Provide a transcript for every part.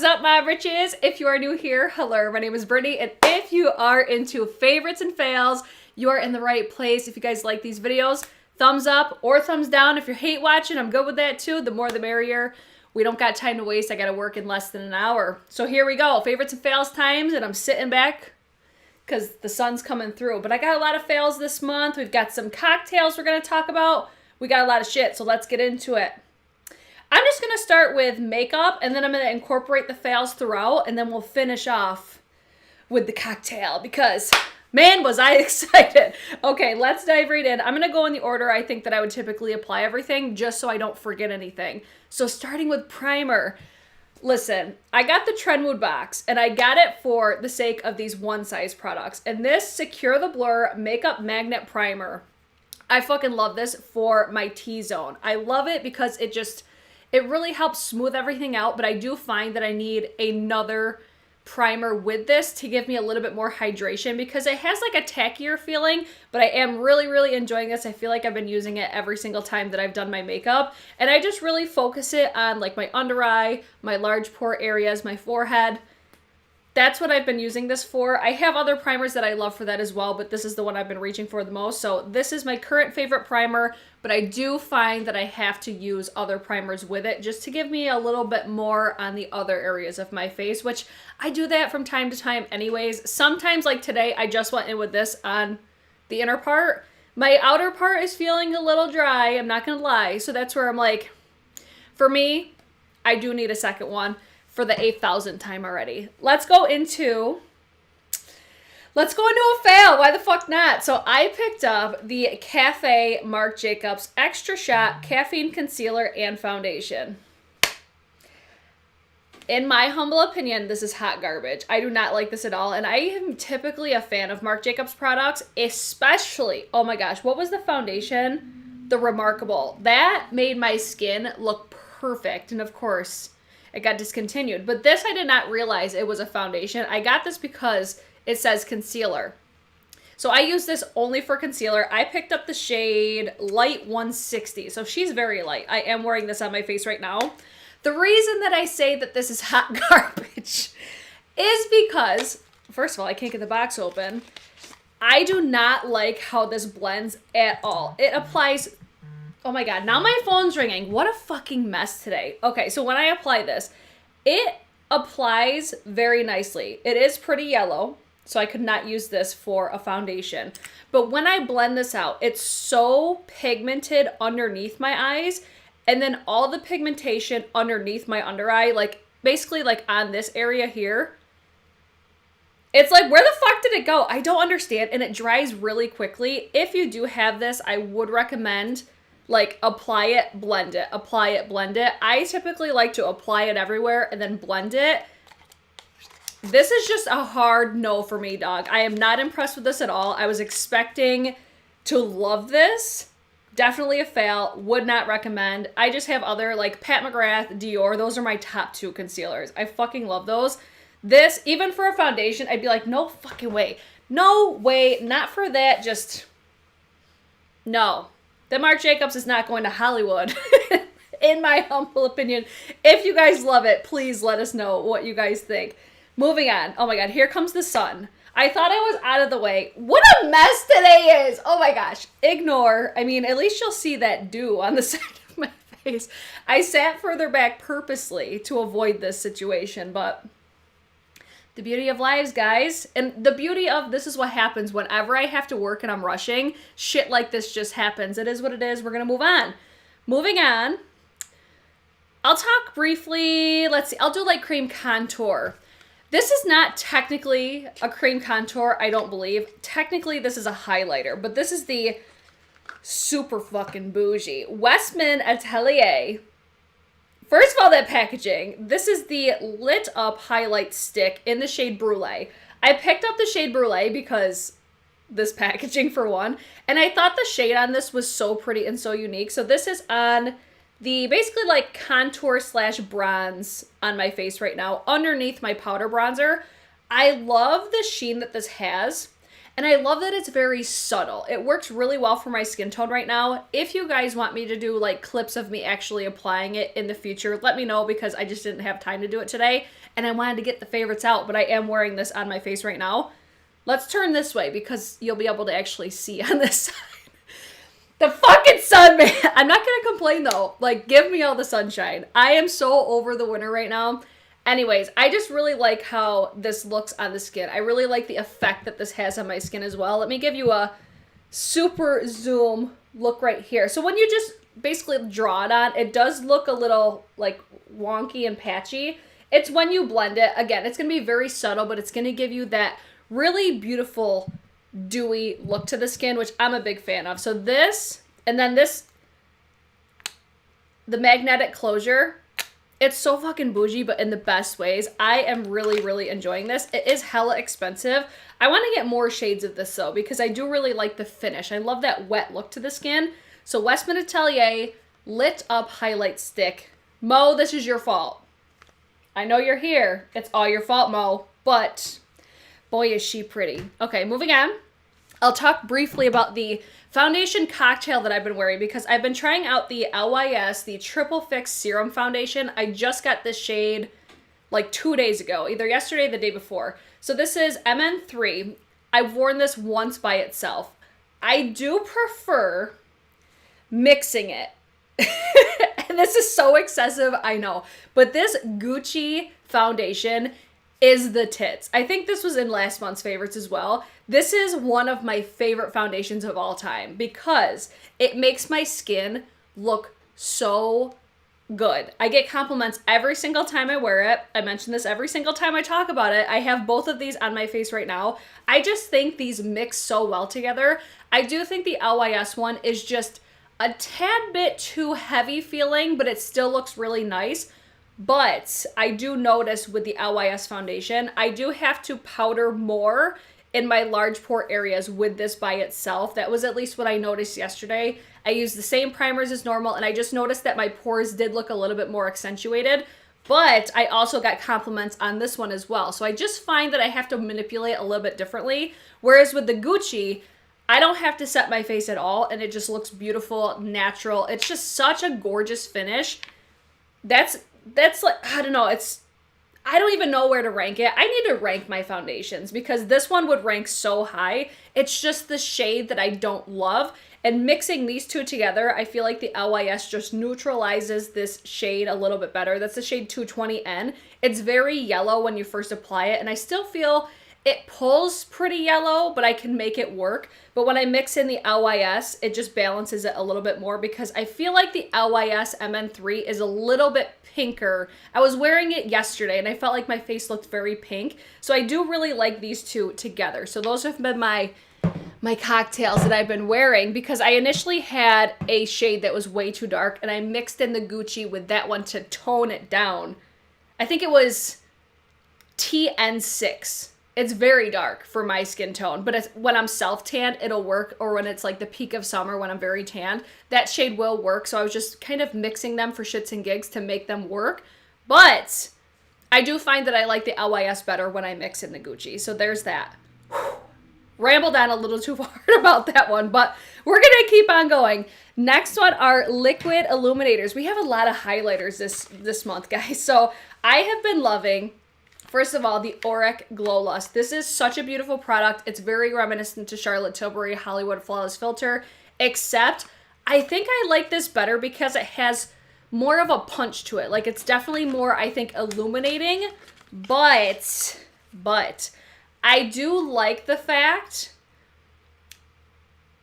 up, my britches? If you are new here, hello, my name is Brittany, and if you are into favorites and fails, you are in the right place. If you guys like these videos, thumbs up or thumbs down. If you're hate watching, I'm good with that too. The more the merrier. We don't got time to waste. I gotta work in less than an hour. So here we go, favorites and fails times, and I'm sitting back because the sun's coming through. But I got a lot of fails this month. We've got some cocktails we're gonna talk about. We got a lot of shit, so let's get into it. I'm just gonna start with makeup, and then I'm gonna incorporate the fails throughout, and then we'll finish off with the cocktail because, man, was I excited. Okay, let's dive right in. I'm gonna go in the order I think that I would typically apply everything, just so I don't forget anything. So starting with primer. Listen, I got the Trendwood box, and I got it for the sake of these one size products. And this Secure the Blur Makeup Magnet Primer, I fucking love this for my T-zone. I love it because it really helps smooth everything out, but I do find that I need another primer with this to give me a little bit more hydration because it has like a tackier feeling, but I am really enjoying this. I feel like I've been using it every single time that I've done my makeup, and I just really focus it on like my under eye, my large pore areas, my forehead. That's what I've been using this for. I have other primers that I love for that as well, but this is the one I've been reaching for the most. So this is my current favorite primer, but I do find that I have to use other primers with it just to give me a little bit more on the other areas of my face, which I do that from time to time anyways. Sometimes, like today, I just went in with this on the inner part. My outer part is feeling a little dry, I'm not gonna lie. So that's where I'm like, for me, I do need a second one for the 8,000th time already. Let's go into a fail. Why the fuck not? So I picked up the Cafe Marc Jacobs Extra Shot Caffeine Concealer and Foundation. In my humble opinion, this is hot garbage. I do not like this at all, and I am typically a fan of Marc Jacobs products, especially, oh my gosh, what was the foundation? The Remarkable. That made my skin look perfect, and of course, it got discontinued. But this, I did not realize it was a foundation. I got this because it says concealer. So I use this only for concealer. I picked up the shade Light 160. So she's very light. I am wearing this on my face right now. The reason that I say that this is hot garbage is because, first of all, I can't get the box open. I do not like how this blends at all. It applies... Oh my god, now my phone's ringing. What a fucking mess today. Okay, so when I apply this, it applies very nicely. It is pretty yellow, so I could not use this for a foundation. But when I blend this out, it's so pigmented underneath my eyes, and then all the pigmentation underneath my under eye, like basically like on this area here, it's like, where the fuck did it go? I don't understand, and it dries really quickly. If you do have this, I would recommend like apply it, blend it, apply it, blend it. I typically like to apply it everywhere and then blend it. This is just a hard no for me, dog. I am not impressed with this at all. I was expecting to love this. Definitely a fail. Would not recommend. I just have other like Pat McGrath, Dior. Those are my top two concealers. I fucking love those. This, even for a foundation, I'd be like, no fucking way. No way. Not for that. Just no. The Marc Jacobs is not going to Hollywood, in my humble opinion. If you guys love it, please let us know what you guys think. Moving on. Oh my god, here comes the sun. I thought I was out of the way. What a mess today is! Oh my gosh. Ignore. I mean, at least you'll see that dew on the side of my face. I sat further back purposely to avoid this situation, but the beauty of lives, guys. And the beauty of this is what happens whenever I have to work and I'm rushing. Shit like this just happens. It is what it is. We're going to move on. Moving on. I'll talk briefly. Let's see. I'll do like cream contour. This is not technically a cream contour, I don't believe. Technically, this is a highlighter. But this is the super fucking bougie Westman Atelier. First of all, that packaging. This is the lit up highlight stick in the shade Brulee. I picked up the shade Brulee because this packaging for one, and I thought the shade on this was so pretty and so unique. So this is on the basically like contour slash bronze on my face right now underneath my powder bronzer. I love the sheen that this has. And I love that it's very subtle. It works really well for my skin tone right now. If you guys want me to do like clips of me actually applying it in the future, let me know, because I just didn't have time to do it today. And I wanted to get the favorites out, but I am wearing this on my face right now. Let's turn this way because you'll be able to actually see on this side. The fucking sun, man. I'm not gonna complain though. Like, give me all the sunshine. I am so over the winter right now. Anyways, I just really like how this looks on the skin. I really like the effect that this has on my skin as well. Let me give you a super zoom look right here. So when you just basically draw it on, it does look a little like wonky and patchy. It's when you blend it. Again, it's going to be very subtle, but it's going to give you that really beautiful dewy look to the skin, which I'm a big fan of. So this, and then this, the magnetic closure, it's so fucking bougie, but in the best ways. I am really, really enjoying this. It is hella expensive. I want to get more shades of this though, because I do really like the finish. I love that wet look to the skin. So Westman Atelier Lit Up Highlight Stick. Mo, this is your fault. I know you're here. It's all your fault, Mo, but boy, is she pretty. Okay, moving on. I'll talk briefly about the foundation cocktail that I've been wearing, because I've been trying out the LYS, the Triple Fix Serum Foundation. I just got this shade like 2 days ago, either yesterday or the day before. So this is MN3. I've worn this once by itself. I do prefer mixing it. And this is so excessive, I know. But this Gucci foundation is the tits. I think this was in last month's favorites as well. This is one of my favorite foundations of all time because it makes my skin look so good. I get compliments every single time I wear it. I mention this every single time I talk about it. I have both of these on my face right now. I just think these mix so well together. I do think the LYS one is just a tad bit too heavy feeling, but it still looks really nice. But I do notice with the LYS foundation, I do have to powder more in my large pore areas with this by itself. That was at least what I noticed yesterday. I used the same primers as normal, and I just noticed that my pores did look a little bit more accentuated. But I also got compliments on this one as well. So I just find that I have to manipulate a little bit differently. Whereas with the Gucci, I don't have to set my face at all, and it just looks beautiful, natural. It's just such a gorgeous finish. That's like, I don't know, I don't even know where to rank it. I need to rank my foundations because this one would rank so high. It's just the shade that I don't love. And mixing these two together, I feel like the LYS just neutralizes this shade a little bit better. That's the shade 220N. It's very yellow when you first apply it, and I still feel it pulls pretty yellow, but I can make it work. But when I mix in the LYS, it just balances it a little bit more because I feel like the LYS MN3 is a little bit pinker. I was wearing it yesterday and I felt like my face looked very pink. So I do really like these two together. So those have been my cocktails that I've been wearing because I initially had a shade that was way too dark and I mixed in the Gucci with that one to tone it down. I think it was TN6. It's very dark for my skin tone, but it's, when I'm self-tanned, it'll work, or when it's like the peak of summer when I'm very tanned, that shade will work. So I was just kind of mixing them for shits and gigs to make them work. But I do find that I like the LYS better when I mix in the Gucci. So there's that. Whew. Rambled on a little too hard about that one, but we're going to keep on going. Next one are liquid illuminators. We have a lot of highlighters this month, guys. So I have been loving, first of all, the Auric Glow Lust. This is such a beautiful product. It's very reminiscent to Charlotte Tilbury Hollywood Flawless Filter, except I think I like this better because it has more of a punch to it. Like, it's definitely more, I think, illuminating, but I do like the fact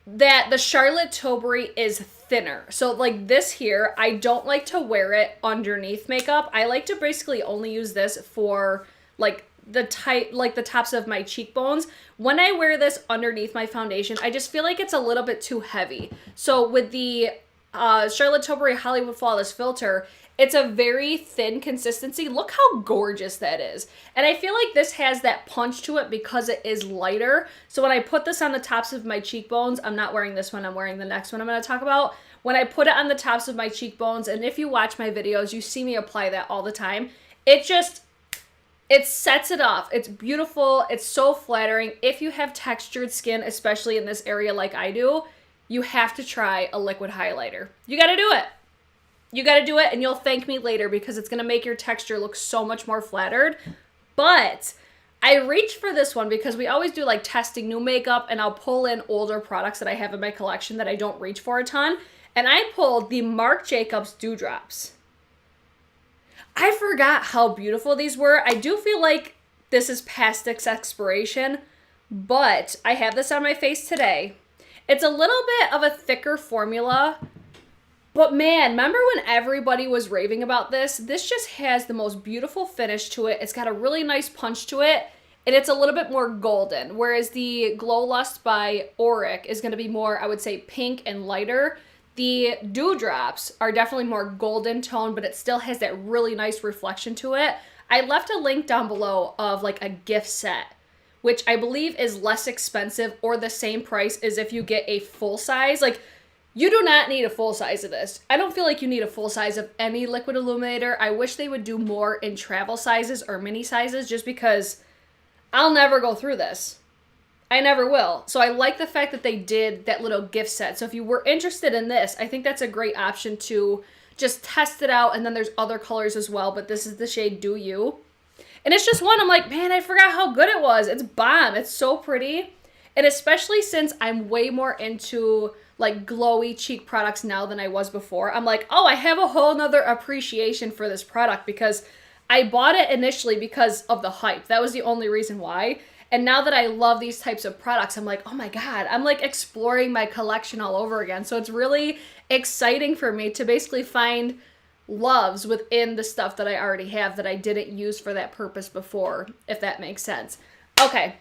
that the Charlotte Tilbury is thinner. So like this here, I don't like to wear it underneath makeup. I like to basically only use this for like the tops of my cheekbones. When I wear this underneath my foundation, I just feel like it's a little bit too heavy. So with the Charlotte Tilbury Hollywood Flawless Filter, it's a very thin consistency. Look how gorgeous that is. And I feel like this has that punch to it because it is lighter. So when I put this on the tops of my cheekbones, I'm not wearing this one, I'm wearing the next one I'm going to talk about. When I put it on the tops of my cheekbones, and if you watch my videos, you see me apply that all the time. It It sets it off. It's beautiful. It's so flattering. If you have textured skin, especially in this area like I do, you have to try a liquid highlighter. You got to do it. You got to do it, and you'll thank me later because it's going to make your texture look so much more flattered. But I reached for this one because we always do like testing new makeup, and I'll pull in older products that I have in my collection that I don't reach for a ton. And I pulled the Marc Jacobs Dewdrops. I forgot how beautiful these were. I do feel like this is past its expiration, but I have this on my face today. It's a little bit of a thicker formula, but man, remember when everybody was raving about this? This just has the most beautiful finish to it. It's got a really nice punch to it, and it's a little bit more golden, whereas the Glow Lust by Auric is going to be more, I would say, pink and lighter. The Dewdrops are definitely more golden tone, but it still has that really nice reflection to it. I left a link down below of like a gift set, which I believe is less expensive or the same price as if you get a full size. Like, you do not need a full size of this. I don't feel like you need a full size of any liquid illuminator. I wish they would do more in travel sizes or mini sizes just because I'll never go through this. I never will. So I like the fact that they did that little gift set. So if you were interested in this, I think that's a great option to just test it out. And then there's other colors as well, but this is the shade Do You. And it's just one, I'm like, man, I forgot how good it was. It's bomb. It's so pretty. And especially since I'm way more into like glowy cheek products now than I was before, I'm like, oh, I have a whole nother appreciation for this product because I bought it initially because of the hype. That was the only reason why. And now that I love these types of products, I'm like, oh my God, I'm like exploring my collection all over again. So it's really exciting for me to basically find loves within the stuff that I already have that I didn't use for that purpose before, if that makes sense. Okay,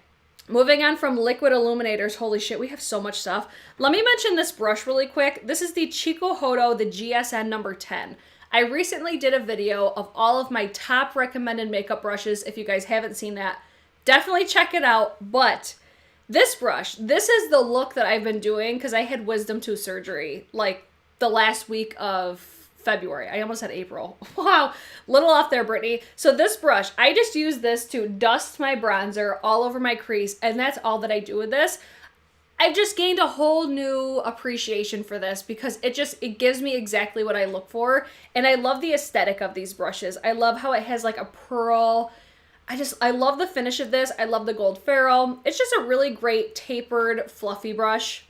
moving on from liquid illuminators. Holy shit, we have so much stuff. Let me mention this brush really quick. This is the Chico Hodo, the GSN number 10. I recently did a video of all of my top recommended makeup brushes. If you guys haven't seen that, definitely check it out. But this brush, this is the look that I've been doing because I had wisdom tooth surgery like the last week of February. I almost said April. Wow, little off there, Brittany. So this brush, I just use this to dust my bronzer all over my crease, and that's all that I do with this. I've just gained a whole new appreciation for this because it gives me exactly what I look for, and I love the aesthetic of these brushes. I love how it has like a pearl. I love the finish of this. I love the gold ferrule. It's just a really great tapered, fluffy brush.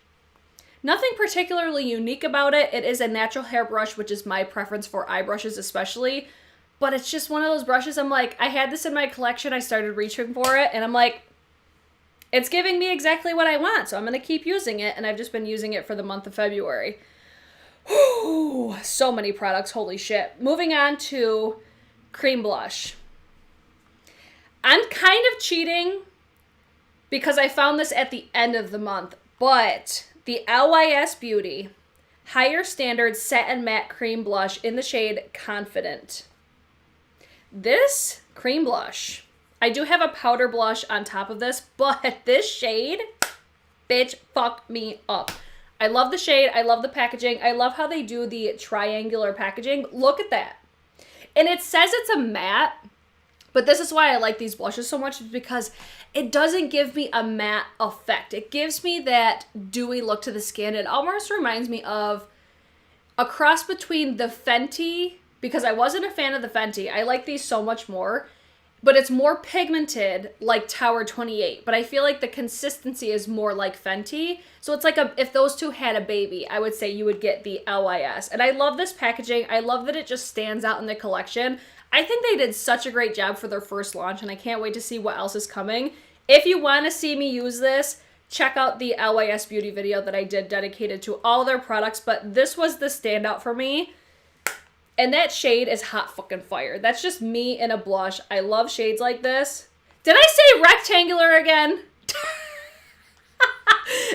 Nothing particularly unique about it. It is a natural hair brush, which is my preference for eye brushes especially. But it's just one of those brushes I'm like, I had this in my collection. I started reaching for it, and I'm like, it's giving me exactly what I want. So I'm going to keep using it, and I've just been using it for the month of February. Whew, so many products. Holy shit. Moving on to cream blush. I'm kind of cheating because I found this at the end of the month, but the LYS Beauty Higher Standard Set and Matte Cream Blush in the shade Confident. This cream blush, I do have a powder blush on top of this, but this shade, bitch, fuck me up. I love the shade. I love the packaging. I love how they do the triangular packaging. Look at that. And it says it's a matte, but this is why I like these blushes so much, because it doesn't give me a matte effect. It gives me that dewy look to the skin. It almost reminds me of a cross between the Fenty, because I wasn't a fan of the Fenty. I like these so much more, but it's more pigmented like Tower 28. But I feel like the consistency is more like Fenty. So it's like if those two had a baby, I would say you would get the LYS. And I love this packaging. I love that it just stands out in the collection. I think they did such a great job for their first launch, and I can't wait to see what else is coming. If you want to see me use this, check out the LYS Beauty video that I did dedicated to all their products, but this was the standout for me. And that shade is hot fucking fire. That's just me in a blush. I love shades like this. Did I say rectangular again?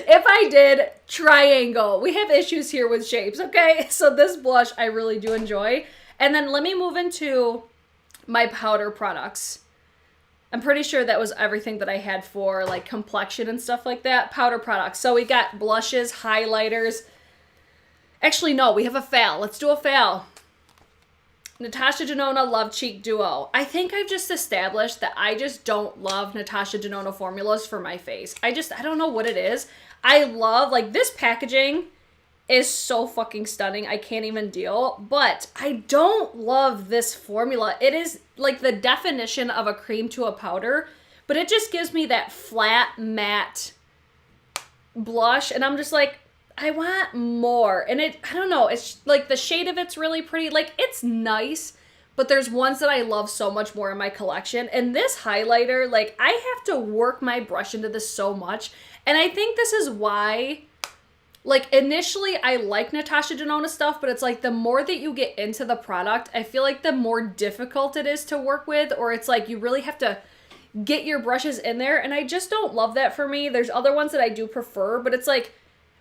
If I did, triangle. We have issues here with shapes, okay? So this blush I really do enjoy. And then let me move into my powder products. I'm pretty sure that was everything that I had for like complexion and stuff like that. Powder products. So we got blushes, highlighters. Actually, no, we have a fail. Let's do a fail. Natasha Denona Love Cheek Duo. I think I've just established that I just don't love Natasha Denona formulas for my face. I don't know what it is. I love, like, this packaging is so fucking stunning. I can't even deal. But I don't love this formula. It is like the definition of a cream to a powder, but it just gives me that flat, matte blush. And I'm just like, I want more. And I don't know, it's like the shade of it's really pretty. Like, it's nice, but there's ones that I love so much more in my collection. And this highlighter, like, I have to work my brush into this so much. And I think this is why, like, initially I like Natasha Denona stuff, but it's like the more that you get into the product, I feel like the more difficult it is to work with, or it's like you really have to get your brushes in there. And I just don't love that for me. There's other ones that I do prefer, but it's like,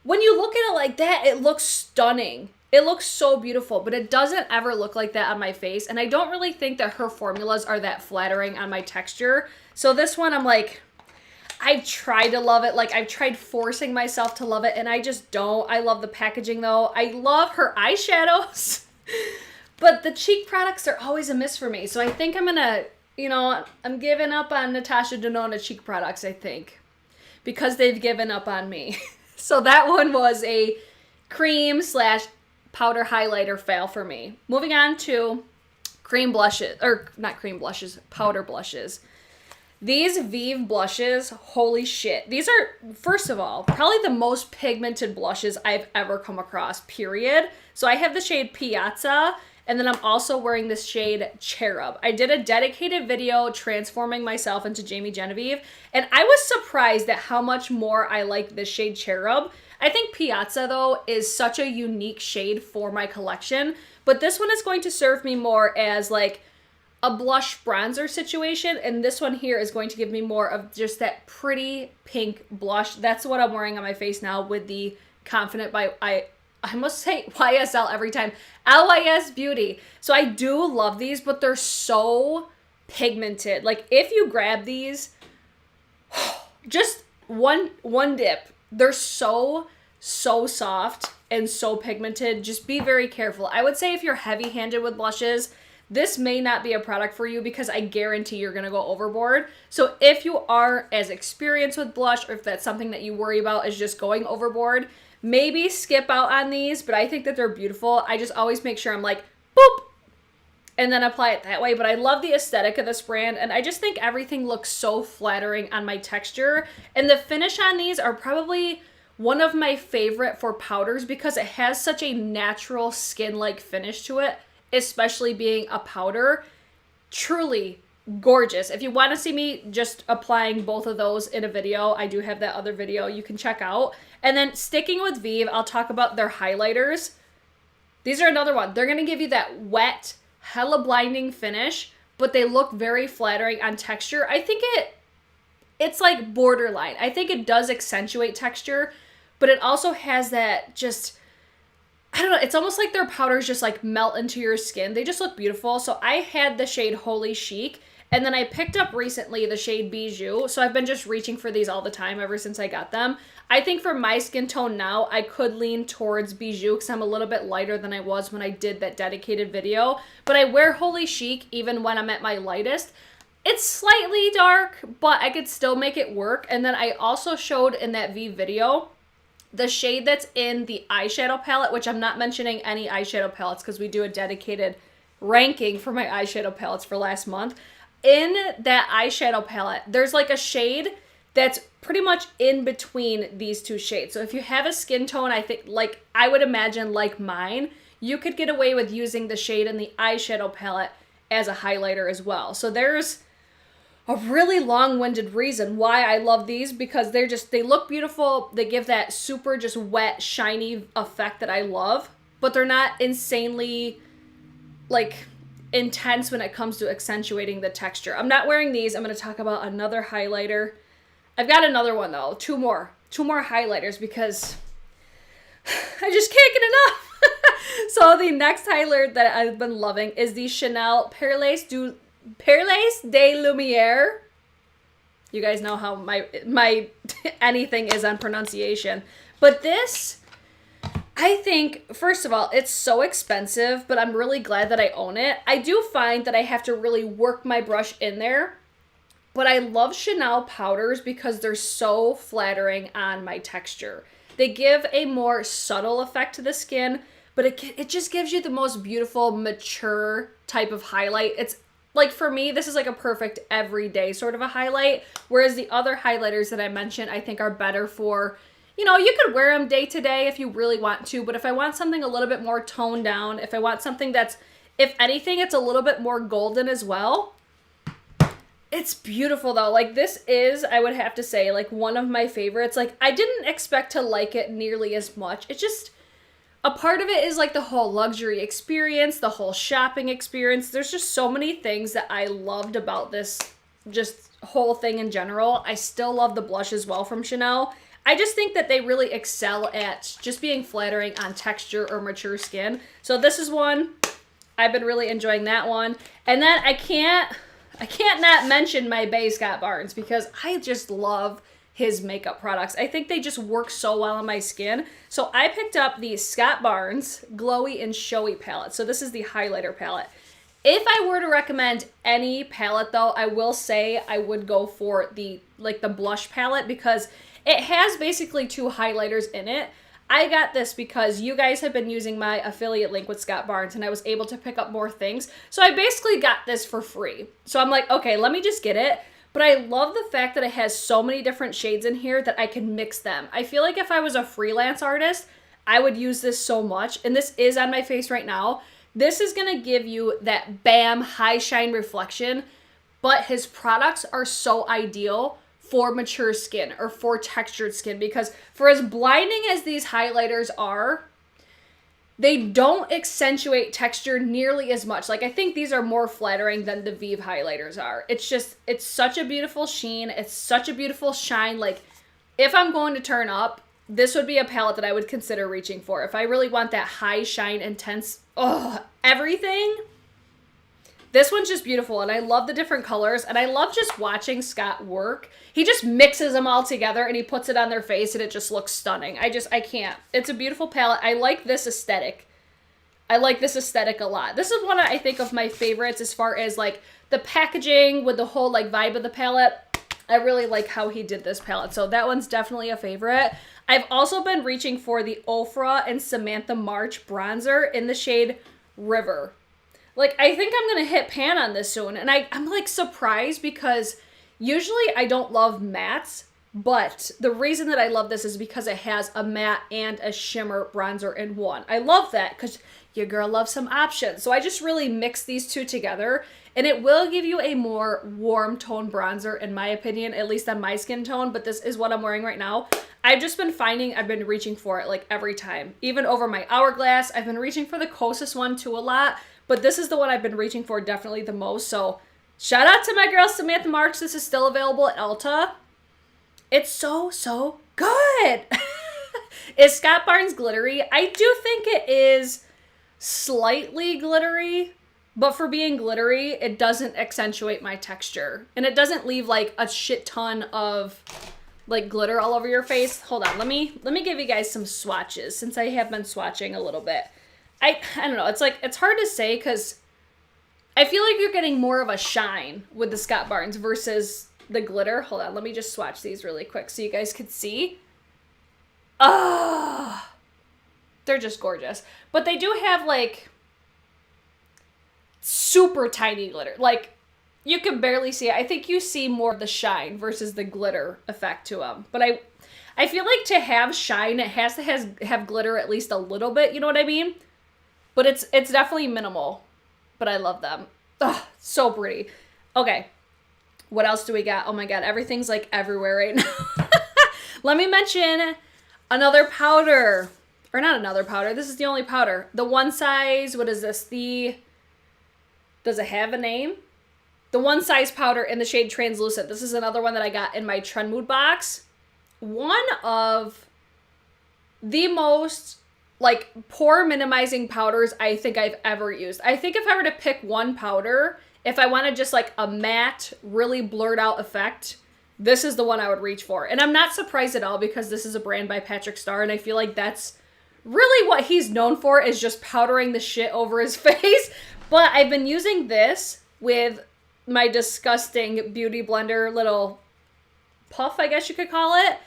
when you look at it like that, it looks stunning. It looks so beautiful, but it doesn't ever look like that on my face. And I don't really think that her formulas are that flattering on my texture. So this one, I'm like, I've tried to love it. Like, I've tried forcing myself to love it, and I just don't. I love the packaging, though. I love her eyeshadows. But the cheek products are always a miss for me. So I think I'm going to, you know, I'm giving up on Natasha Denona cheek products, I think. Because they've given up on me. So that one was a cream / powder highlighter fail for me. Moving on to cream blushes, or not cream blushes, powder blushes. These Vive blushes, holy shit. These are, first of all, probably the most pigmented blushes I've ever come across, period. So I have the shade Piazza, and then I'm also wearing this shade Cherub. I did a dedicated video transforming myself into Jamie Genevieve, and I was surprised at how much more I like this shade Cherub. I think Piazza, though, is such a unique shade for my collection, but this one is going to serve me more as like a blush bronzer situation, and this one here is going to give me more of just that pretty pink blush. That's what I'm wearing on my face now with the Confident by I must say YSL every time. LYS Beauty. So I do love these, but they're so pigmented. Like, if you grab these, just one dip, they're so soft and so pigmented. Just be very careful. I would say if you're heavy-handed with blushes, this may not be a product for you, because I guarantee you're going to go overboard. So if you are as experienced with blush, or if that's something that you worry about is just going overboard, maybe skip out on these, but I think that they're beautiful. I just always make sure I'm like, boop, and then apply it that way. But I love the aesthetic of this brand, and I just think everything looks so flattering on my texture. And the finish on these are probably one of my favorite for powders, because it has such a natural skin-like finish to it, especially being a powder. Truly gorgeous. If you want to see me just applying both of those in a video, I do have that other video you can check out. And then sticking with Vive, I'll talk about their highlighters. These are another one. They're going to give you that wet, hella blinding finish, but they look very flattering on texture. I think it's like borderline. I think it does accentuate texture, but it also has that just, I don't know, it's almost like their powders just like melt into your skin. They just look beautiful. So I had the shade Holy Chic, and then I picked up recently the shade Bijou. So I've been just reaching for these all the time ever since I got them. I think for my skin tone now, I could lean towards Bijou because I'm a little bit lighter than I was when I did that dedicated video. But I wear Holy Chic even when I'm at my lightest. It's slightly dark, but I could still make it work. And then I also showed in that Vive video the shade that's in the eyeshadow palette, which I'm not mentioning any eyeshadow palettes because we do a dedicated ranking for my eyeshadow palettes for last month. In that eyeshadow palette, there's like a shade that's pretty much in between these two shades. So if you have a skin tone, I think, like, I would imagine like mine, you could get away with using the shade in the eyeshadow palette as a highlighter as well. So there's a really long-winded reason why I love these, because they look beautiful. They give that super just wet, shiny effect that I love, but they're not insanely like intense when it comes to accentuating the texture. I'm not wearing these. I'm going to talk about another highlighter. I've got another one though, two more highlighters, because I just can't get enough. So the next highlighter that I've been loving is the Chanel Perles de Lumiere. You guys know how my anything is on pronunciation. But this, I think, first of all, it's so expensive, but I'm really glad that I own it. I do find that I have to really work my brush in there, but I love Chanel powders because they're so flattering on my texture. They give a more subtle effect to the skin, but it just gives you the most beautiful, mature type of highlight. It's like, for me, this is like a perfect everyday sort of a highlight, whereas the other highlighters that I mentioned, I think are better for, you could wear them day to day if you really want to, but if I want something a little bit more toned down, if I want something that's, if anything, it's a little bit more golden as well, it's beautiful though. Like, this is, I would have to say, like, one of my favorites. Like, I didn't expect to like it nearly as much. It's just, a part of it is like the whole luxury experience, the whole shopping experience. There's just so many things that I loved about this just whole thing in general. I still love the blush as well from Chanel. I just think that they really excel at just being flattering on texture or mature skin. So this is one. I've been really enjoying that one. And then I can't not mention my bae Scott Barnes because I just love his makeup products. I think they just work so well on my skin. So I picked up the Scott Barnes Glowy and Showy palette. So this is the highlighter palette. If I were to recommend any palette though, I will say I would go for the blush palette because it has basically two highlighters in it. I got this because you guys have been using my affiliate link with Scott Barnes and I was able to pick up more things. So I basically got this for free. So I'm like, okay, let me just get it. But I love the fact that it has so many different shades in here that I can mix them. I feel like if I was a freelance artist, I would use this so much. And this is on my face right now. This is going to give you that bam high shine reflection. But his products are so ideal for mature skin or for textured skin because for as blinding as these highlighters are, they don't accentuate texture nearly as much. Like, I think these are more flattering than the Vive highlighters are. It's just, it's such a beautiful sheen. It's such a beautiful shine. Like, if I'm going to turn up, this would be a palette that I would consider reaching for. If I really want that high shine, intense, everything, this one's just beautiful. And I love the different colors. And I love just watching Scott work. He just mixes them all together and he puts it on their face and it just looks stunning. I can't. It's a beautiful palette. I like this aesthetic. I like this aesthetic a lot. This is one, I think, of my favorites as far as like the packaging with the whole like vibe of the palette. I really like how he did this palette. So that one's definitely a favorite. I've also been reaching for the Ofra and Samantha March bronzer in the shade River. Like, I think I'm going to hit pan on this soon. And I'm like surprised because usually I don't love mattes, but the reason that I love this is because it has a matte and a shimmer bronzer in one. I love that because your girl loves some options. So I just really mix these two together and it will give you a more warm tone bronzer in my opinion, at least on my skin tone, but this is what I'm wearing right now. I've just been finding I've been reaching for it like every time. Even over my Hourglass, I've been reaching for the Kosas one too a lot, but this is the one I've been reaching for definitely the most. So shout out to my girl Samantha March. This is still available at Ulta. It's so, so good. Is Scott Barnes glittery? I do think it is slightly glittery, but for being glittery, it doesn't accentuate my texture. And it doesn't leave like a shit ton of like glitter all over your face. Hold on, let me give you guys some swatches since I have been swatching a little bit. I don't know, it's hard to say because I feel like you're getting more of a shine with the Scott Barnes versus the glitter. Hold on, let me just swatch these really quick so you guys could see. Ah, they're just gorgeous. But they do have like super tiny glitter. Like, you can barely see it. I think you see more of the shine versus the glitter effect to them. But I feel like to have shine, it has to have glitter at least a little bit. You know what I mean? But it's definitely minimal. But I love them. Ugh, so pretty. Okay. What else do we got? Oh my god, everything's like everywhere right now. Let me mention another powder. Or not another powder. This is the only powder. The one size, what is this? Does it have a name? The one size powder in the shade Translucent. This is another one that I got in my Trend Mood box. One of the most like pore minimizing powders I think I've ever used. I think if I were to pick one powder, if I wanted just like a matte, really blurred out effect, this is the one I would reach for. And I'm not surprised at all because this is a brand by Patrick Starr and I feel like that's really what he's known for is just powdering the shit over his face. But I've been using this with my disgusting Beauty Blender little puff, I guess you could call it.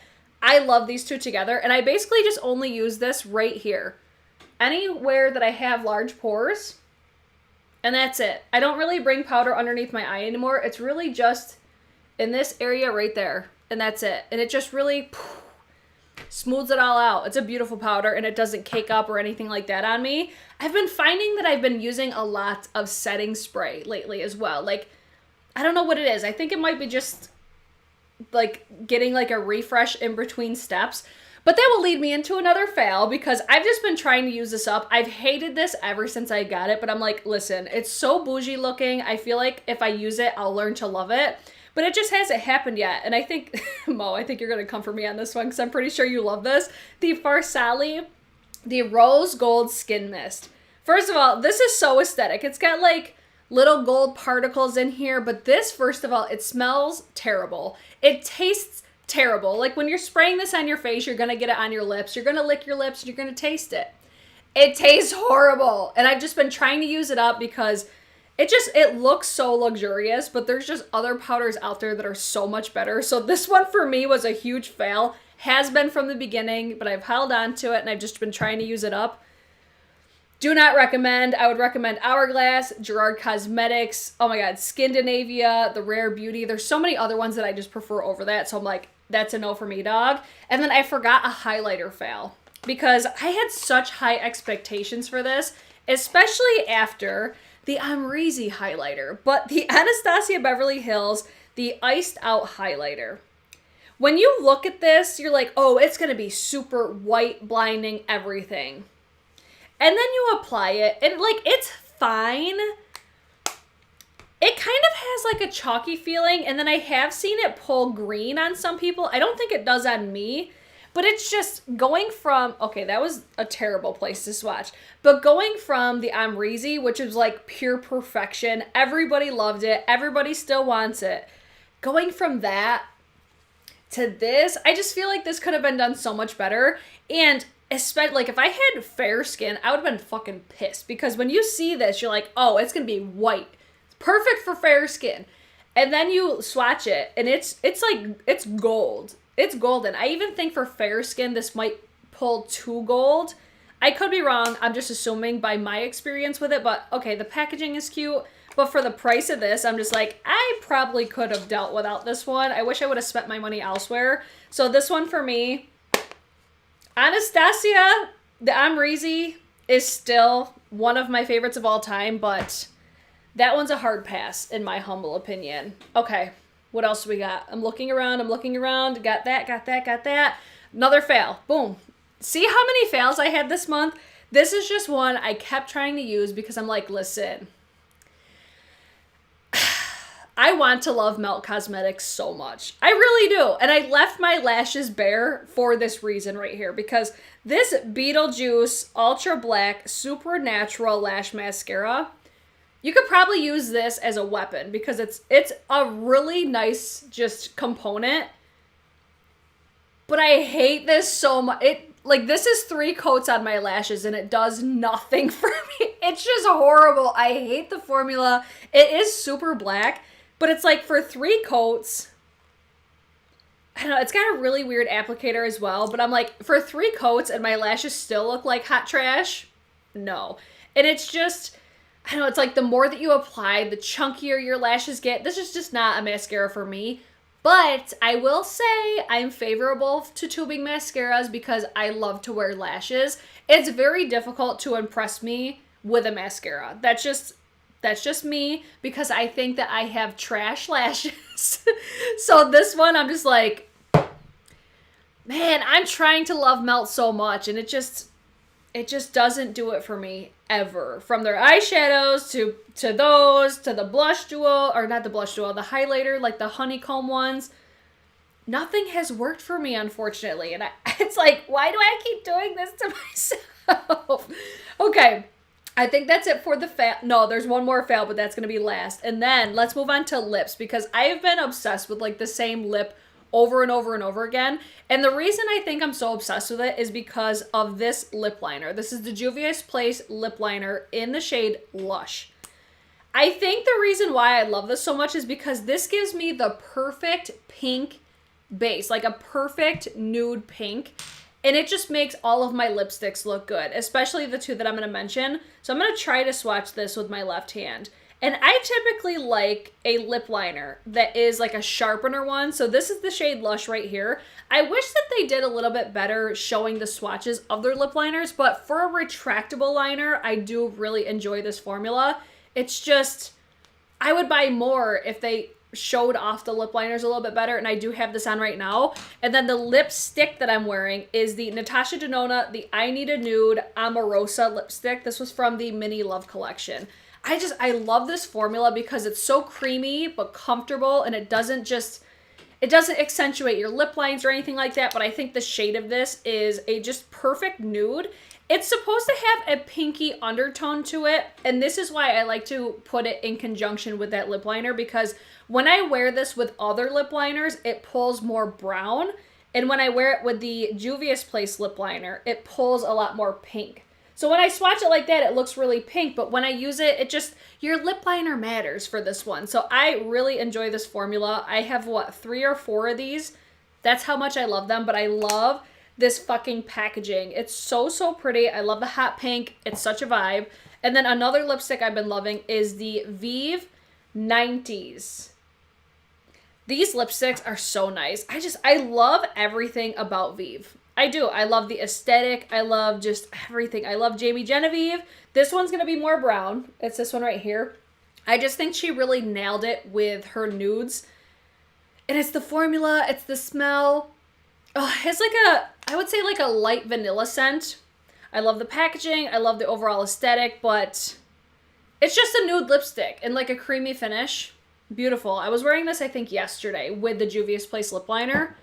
I love these two together, and I basically just only use this right here. Anywhere that I have large pores, and that's it. I don't really bring powder underneath my eye anymore. It's really just in this area right there, and that's it. And it just really smooths it all out. It's a beautiful powder, and it doesn't cake up or anything like that on me. I've been finding that I've been using a lot of setting spray lately as well. Like, I don't know what it is. I think it might be just like getting like a refresh in between steps. But that will lead me into another fail because I've just been trying to use this up. I've hated this ever since I got it, but I'm like, listen, it's so bougie looking. I feel like if I use it, I'll learn to love it. But it just hasn't happened yet. And I think, Mo, I think you're going to come for me on this one because I'm pretty sure you love this. The Farsali, the Rose Gold Skin Mist. First of all, this is so aesthetic. It's got like little gold particles in here. But this, first of all, it smells terrible. It tastes terrible. Like when you're spraying this on your face, you're going to get it on your lips. You're going to lick your lips and you're going to taste it. It tastes horrible. And I've just been trying to use it up because it looks so luxurious, but there's just other powders out there that are so much better. So this one for me was a huge fail. Has been from the beginning, but I've held on to it and I've just been trying to use it up. Do not recommend. I would recommend Hourglass, Gerard Cosmetics, oh my god, Skindinavia, The Rare Beauty. There's so many other ones that I just prefer over that. So I'm like, that's a no for me, dog. And then I forgot a highlighter fail because I had such high expectations for this, especially after the Amrezy highlighter, but the Anastasia Beverly Hills, the Iced Out highlighter. When you look at this, you're like, oh, it's going to be super white, blinding, everything. And then you apply it, and like, it's fine. It kind of has like a chalky feeling, and then I have seen it pull green on some people. I don't think it does on me, but it's just going from, okay, that was a terrible place to swatch, but going from the Amrezy, which is like pure perfection, everybody loved it, everybody still wants it. Going from that to this, I just feel like this could have been done so much better. And especially, like, if I had fair skin, I would have been fucking pissed. Because when you see this, you're like, oh, it's going to be white. Perfect for fair skin. And then you swatch it, and it's like, it's gold. It's golden. I even think for fair skin, this might pull too gold. I could be wrong. I'm just assuming by my experience with it. But, okay, the packaging is cute. But for the price of this, I'm just like, I probably could have dealt without this one. I wish I would have spent my money elsewhere. So this one for me, Anastasia, the Amrezy, is still one of my favorites of all time. But that one's a hard pass, in my humble opinion. Okay, what else do we got? I'm looking around. Got that. Another fail. Boom. See how many fails I had this month? This is just one I kept trying to use because I'm like, listen, I want to love Melt Cosmetics so much. I really do. And I left my lashes bare for this reason right here. Because this Beetlejuice Ultra Black Supernatural Lash Mascara, you could probably use this as a weapon. Because it's a really nice just component. But I hate this so much. This is 3 coats on my lashes and it does nothing for me. It's just horrible. I hate the formula. It is super black. But it's like for 3 coats, I don't know, it's got a really weird applicator as well. But I'm like, for 3 coats and my lashes still look like hot trash? No. And it's just, I don't know, it's like the more that you apply, the chunkier your lashes get. This is just not a mascara for me. But I will say I'm favorable to tubing mascaras because I love to wear lashes. It's very difficult to impress me with a mascara. That's just me because I think that I have trash lashes. So this one, I'm just like, man, I'm trying to love Melt so much and it just doesn't do it for me ever. From their eyeshadows to those, to the blush duo, or not the blush duo, the highlighter, like the honeycomb ones. Nothing has worked for me, unfortunately. And it's like, why do I keep doing this to myself? Okay. I think that's it for the fail. No, there's one more fail, but that's going to be last. And then let's move on to lips because I have been obsessed with like the same lip over and over and over again. And the reason I think I'm so obsessed with it is because of this lip liner. This is the Juvia's Place lip liner in the shade Lush. I think the reason why I love this so much is because this gives me the perfect pink base, like a perfect nude pink. And it just makes all of my lipsticks look good, especially the two that I'm going to mention. So I'm going to try to swatch this with my left hand. And I typically like a lip liner that is like a sharpener one. So this is the shade Lush right here. I wish that they did a little bit better showing the swatches of their lip liners, but for a retractable liner, I do really enjoy this formula. It's just, I would buy more if they showed off the lip liners a little bit better, and I do have this on right now. And then the lipstick that I'm wearing is the Natasha Denona, the I Need a Nude Amorosa lipstick. This was from the Mini Love collection. I love this formula because it's so creamy but comfortable, and it doesn't accentuate your lip lines or anything like that, but I think the shade of this is a just perfect nude. It's supposed to have a pinky undertone to it, and this is why I like to put it in conjunction with that lip liner, because when I wear this with other lip liners, it pulls more brown, and when I wear it with the Juvia's Place lip liner, it pulls a lot more pink. So when I swatch it like that, it looks really pink, but when I use it, your lip liner matters for this one. So I really enjoy this formula. I have, 3 or 4 of these? That's how much I love them, but I love this fucking packaging. It's so, so pretty. I love the hot pink. It's such a vibe. And then another lipstick I've been loving is the Vive 90s. These lipsticks are so nice. I love everything about Vive. I do. I love the aesthetic. I love just everything. I love Jamie Genevieve. This one's going to be more brown. It's this one right here. I just think she really nailed it with her nudes. And it's the formula. It's the smell. Oh, it's I would say like a light vanilla scent. I love the packaging. I love the overall aesthetic, but it's just a nude lipstick and like a creamy finish. Beautiful. I was wearing this, I think, yesterday with the Juvia's Place lip liner.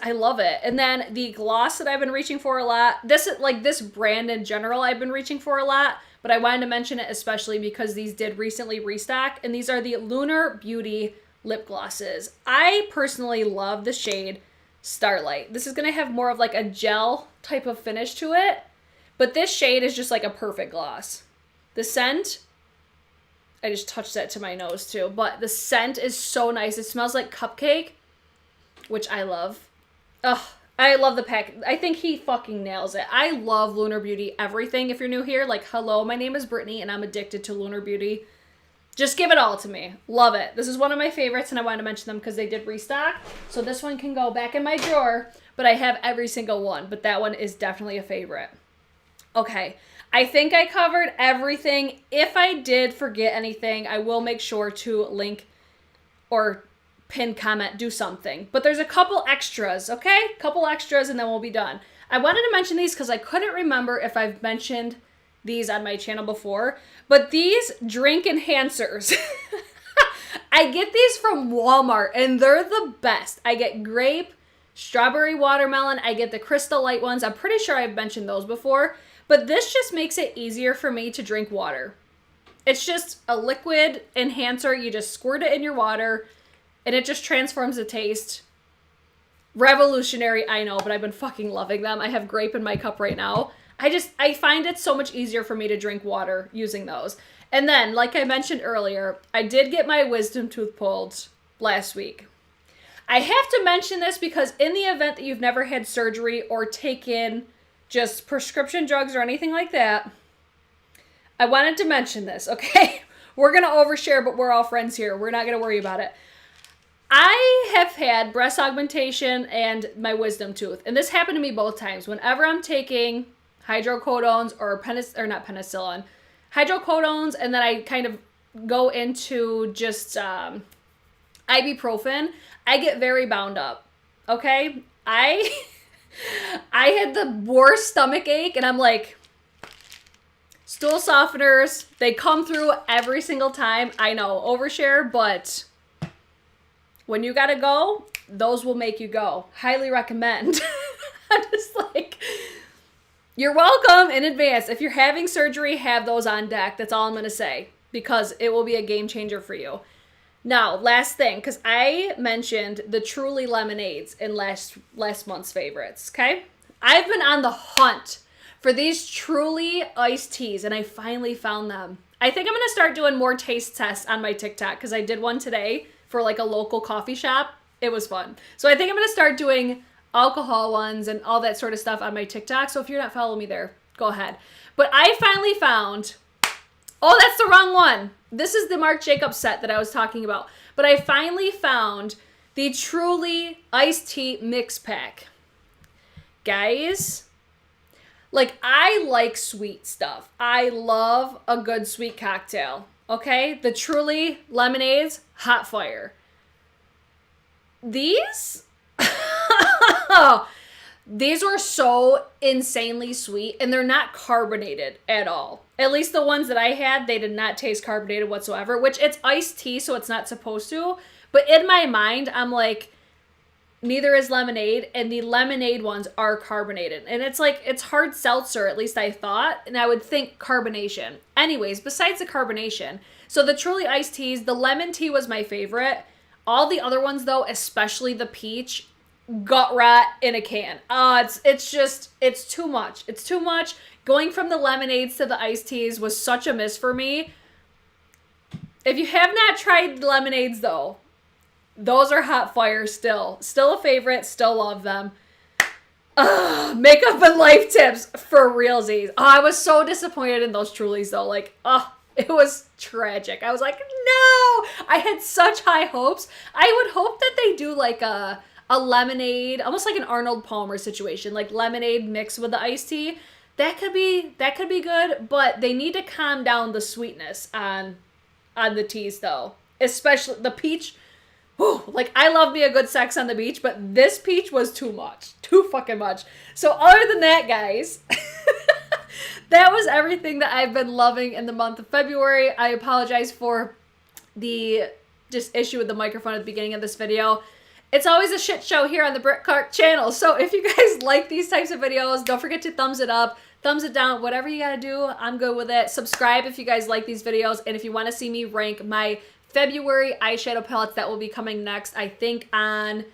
I love it. And then the gloss that I've been reaching for a lot. This brand in general I've been reaching for a lot, but I wanted to mention it especially because these did recently restock, and these are the Lunar Beauty lip glosses. I personally love the shade Starlight. This is going to have more of like a gel type of finish to it, but this shade is just like a perfect gloss. The scent, I just touched that to my nose too, but the scent is so nice. It smells like cupcake, which I love. Ugh, I love the pack. I think he fucking nails it. I love Lunar Beauty everything. If you're new here, like, hello, my name is Brittany and I'm addicted to Lunar Beauty. Just give it all to me. Love it. This is one of my favorites, and I wanted to mention them because they did restock. So this one can go back in my drawer, but I have every single one. But that one is definitely a favorite. Okay, I think I covered everything. If I did forget anything, I will make sure to link or pin comment, do something. But there's a couple extras, okay? Couple extras, and then we'll be done. I wanted to mention these because I couldn't remember if I've mentioned these on my channel before, but these drink enhancers, I get these from Walmart, and they're the best. I get grape, strawberry, watermelon. I get the Crystal Light ones. I'm pretty sure I've mentioned those before, but this just makes it easier for me to drink water. It's just a liquid enhancer. You just squirt it in your water, and it just transforms the taste. Revolutionary, I know, but I've been fucking loving them. I have grape in my cup right now. I find it so much easier for me to drink water using those. And then, like I mentioned earlier, I did get my wisdom tooth pulled last week. I have to mention this because in the event that you've never had surgery or taken just prescription drugs or anything like that, I wanted to mention this, okay? We're going to overshare, but we're all friends here. We're not going to worry about it. I have had breast augmentation and my wisdom tooth, and this happened to me both times. Whenever I'm taking hydrocodones or not penicillin, hydrocodones, and then I kind of go into just ibuprofen, I get very bound up, okay? I had the worst stomach ache, and I'm like, stool softeners, they come through every single time. I know, overshare, but when you gotta go, those will make you go. Highly recommend. I'm just like, you're welcome in advance. If you're having surgery, have those on deck. That's all I'm going to say, because it will be a game changer for you. Now, last thing, because I mentioned the Truly lemonades in last month's favorites, okay? I've been on the hunt for these Truly iced teas, and I finally found them. I think I'm going to start doing more taste tests on my TikTok, because I did one today for like a local coffee shop. It was fun. So I think I'm going to start doing alcohol ones and all that sort of stuff on my TikTok. So if you're not following me there, go ahead. But I finally found... Oh, that's the wrong one. This is the Marc Jacobs set that I was talking about. But I finally found the Truly iced tea mix pack. Guys, like, I like sweet stuff. I love a good sweet cocktail. Okay? The Truly lemonades, hot fire. These? These were so insanely sweet, and they're not carbonated at all. At least the ones that I had, they did not taste carbonated whatsoever, which it's iced tea, so it's not supposed to. But in my mind, I'm like, neither is lemonade, and the lemonade ones are carbonated. And it's like, it's hard seltzer, at least I thought, and I would think carbonation. Anyways, besides the carbonation, so the Truly iced teas, the lemon tea was my favorite. All the other ones, though, especially the peach, gut rot in a can. It's too much. It's too much. Going from the lemonades to the iced teas was such a miss for me. If you have not tried the lemonades, though, those are hot fire still. Still a favorite. Still love them. Makeup and life tips for realsies. I was so disappointed in those Trulies, though. Like, it was tragic. I was like, no! I had such high hopes. I would hope that they do like a lemonade, almost like an Arnold Palmer situation, like lemonade mixed with the iced tea. That could be good, but they need to calm down the sweetness on the teas, though. Especially the peach. Whew, like, I love me a good sex on the beach, but this peach was too much. Too fucking much. So other than that, guys, that was everything that I've been loving in the month of February. I apologize for the just issue with the microphone at the beginning of this video. It's always a shit show here on the Brit Clark channel. So if you guys like these types of videos, don't forget to thumbs it up, thumbs it down, whatever you gotta do, I'm good with it. Subscribe if you guys like these videos. And if you want to see me rank my February eyeshadow palettes, that will be coming next, I think on,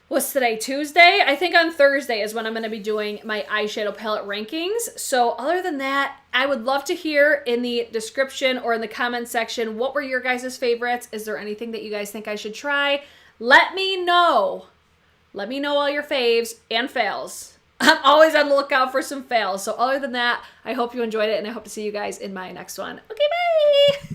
what's today, Tuesday? I think on Thursday is when I'm going to be doing my eyeshadow palette rankings. So other than that, I would love to hear in the description or in the comment section, what were your guys' favorites? Is there anything that you guys think I should try? Let me know. Let me know all your faves and fails. I'm always on the lookout for some fails. So other than that, I hope you enjoyed it, and I hope to see you guys in my next one. Okay, bye!